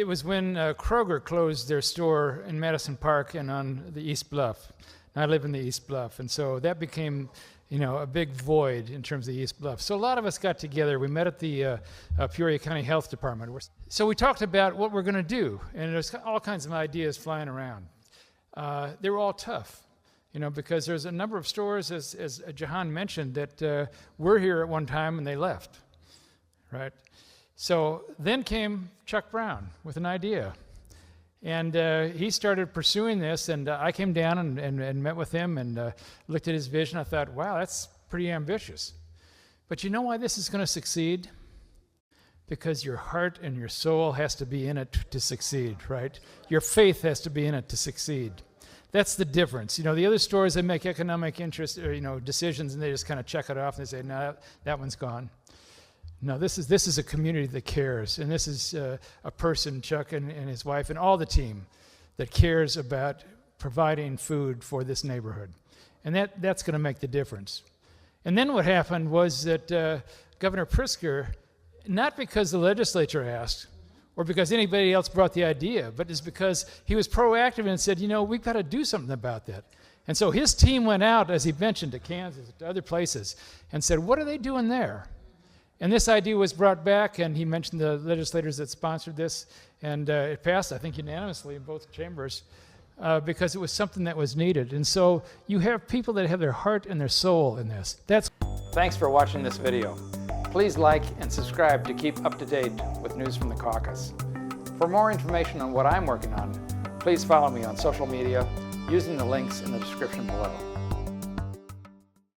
It was when Kroger closed their store in Madison Park and on the East Bluff. And I live in the East Bluff, and so that became, a big void in terms of the East Bluff. So a lot of us got together. We met at the Peoria County Health Department. So we talked about what we're going to do, and there's all kinds of ideas flying around. They were all tough, because there's a number of stores, as Jahan mentioned, that were here at one time and they left, right? So then came Chuck Brown with an idea. And he started pursuing this, and I came down and met with him and looked at his vision. I thought, wow, that's pretty ambitious. But you know why this is going to succeed? Because your heart and your soul has to be in it to succeed, right? Your faith has to be in it to succeed. That's the difference. The other stores, they make economic interest, or, decisions, and they just kind of check it off and they say, no, that one's gone. No, this is a community that cares, and this is a person, Chuck and his wife, and all the team that cares about providing food for this neighborhood. And that's going to make the difference. And then what happened was that Governor Pritzker, not because the legislature asked or because anybody else brought the idea, but it's because he was proactive and said, we've got to do something about that. And so his team went out, as he mentioned, to Kansas, to other places, and said, what are they doing there? And this idea was brought back, and he mentioned the legislators that sponsored this, and it passed, I think, unanimously in both chambers because it was something that was needed. And so you have people that have their heart and their soul in this. Thanks for watching this video. Please like and subscribe to keep up to date with news from the caucus. For more information on what I'm working on, please follow me on social media using the links in the description below.